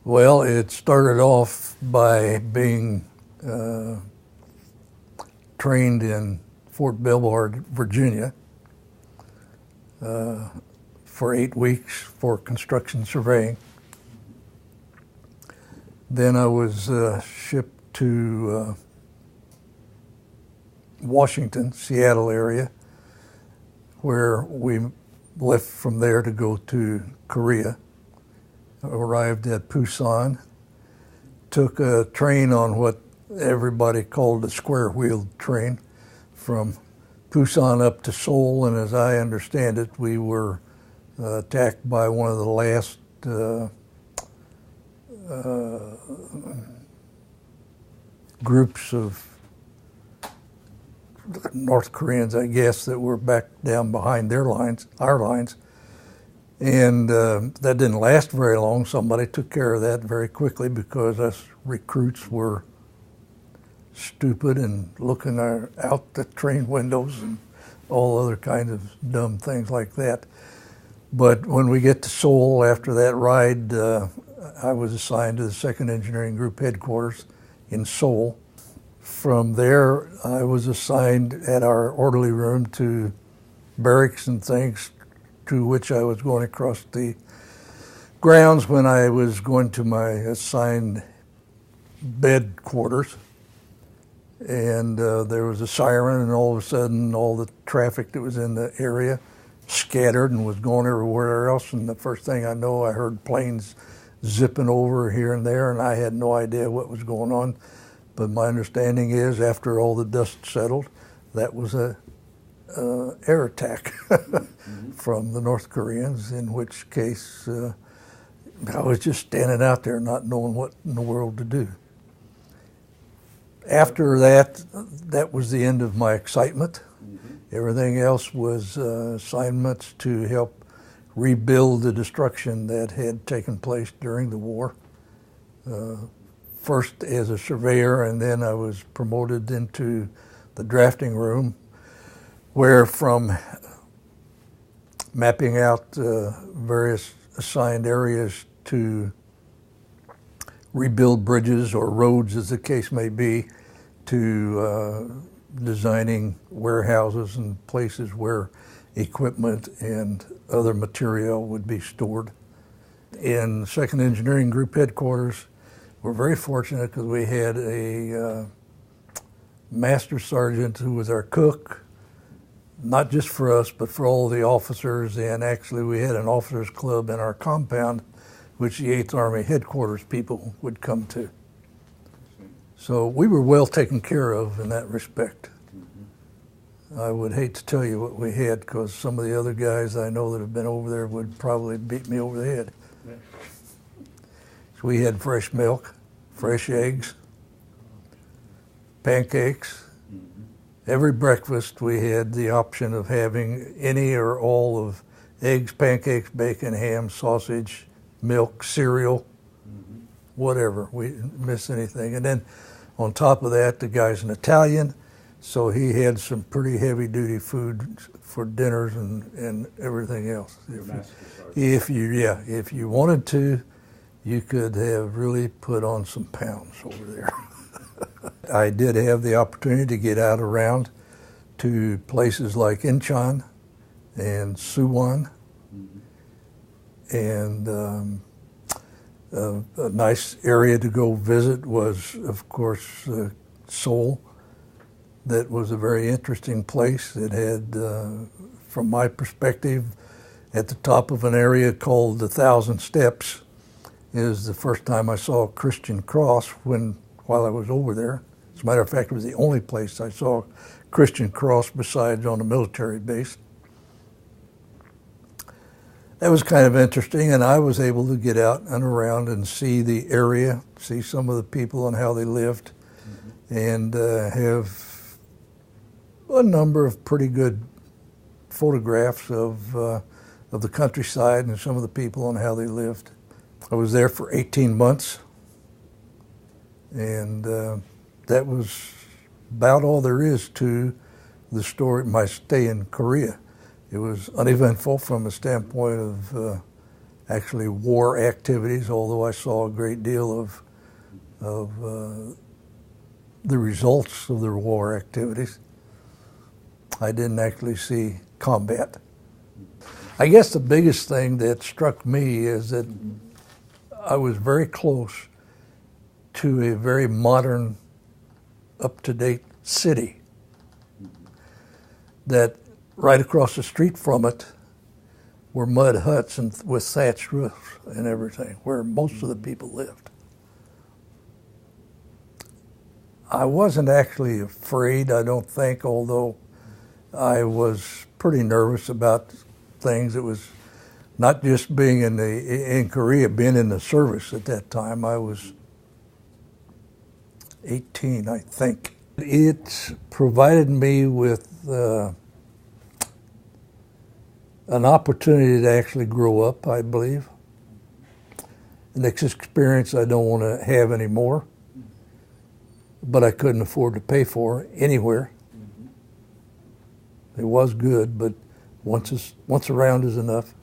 Well, it started off by being trained in Fort Belvoir, Virginia, for 8 weeks for construction surveying. Then I was shipped to Washington, Seattle area, where we left from there to go to Korea. Arrived at Busan, took a train on what everybody called a square-wheeled train from Busan up to Seoul, and as I understand it, we were attacked by one of the last groups of North Koreans, I guess, that were back down behind their lines, our lines. And that didn't last very long. Somebody took care of that very quickly because us recruits were stupid and looking out the train windows and all other kinds of dumb things like that. But when we get to Seoul after that ride, I was assigned to the 2nd Engineering Group headquarters in Seoul. From there, I was assigned at our orderly room to barracks and things, to which I was going across the grounds when I was going to my assigned bed quarters. And there was a siren, and all of a sudden all the traffic that was in the area scattered and was going everywhere else. And the first thing I know, I heard planes zipping over here and there, and I had no idea what was going on. But my understanding is, after all the dust settled, that was a air attack from the North Koreans, in which case I was just standing out there not knowing what in the world to do. After that, that was the end of my excitement. Everything else was assignments to help rebuild the destruction that had taken place during the war. First as a surveyor, and then I was promoted into the drafting room, where from mapping out various assigned areas to rebuild bridges or roads, as the case may be, to designing warehouses and places where equipment and other material would be stored. In 2nd Engineering Group headquarters, we're very fortunate because we had a master sergeant who was our cook, not just for us, but for all the officers. And actually we had an officers club in our compound, which the 8th Army headquarters people would come to. So we were well taken care of in that respect. I would hate to tell you what we had, because some of the other guys I know that have been over there would probably beat me over the head. So we had fresh milk, fresh eggs, pancakes. Every breakfast we had the option of having any or all of eggs, pancakes, bacon, ham, sausage, milk, cereal, whatever. We didn't miss anything. And then on top of that, the guy's an Italian, so he had some pretty heavy-duty food for dinners and everything else. If you wanted to, you could have really put on some pounds over there. I did have the opportunity to get out around to places like Incheon and Suwon, and a nice area to go visit was, of course, Seoul. That was a very interesting place. It had, from my perspective, at the top of an area called the 1,000 Steps, is the first time I saw a Christian cross while I was over there. As a matter of fact, it was the only place I saw a Christian cross besides on a military base. That was kind of interesting, and I was able to get out and around and see the area, see some of the people and how they lived, and have a number of pretty good photographs of the countryside and some of the people and how they lived. I was there for 18 months, and that was about all there is to the story, my stay in Korea. It was uneventful from a standpoint of actually war activities, although I saw a great deal of the results of the war activities. I didn't actually see combat. I guess the biggest thing that struck me is that I was very close to a very modern, up-to-date city. That right across the street from it were mud huts and with thatched roofs and everything, where most of the people lived. I wasn't actually afraid, I don't think, although I was pretty nervous about things. It was not just being in Korea, being in the service at that time. I was 18, I think. It provided me with an opportunity to actually grow up, I believe. An experience I don't want to have anymore, but I couldn't afford to pay for anywhere. It was good, but once around is enough.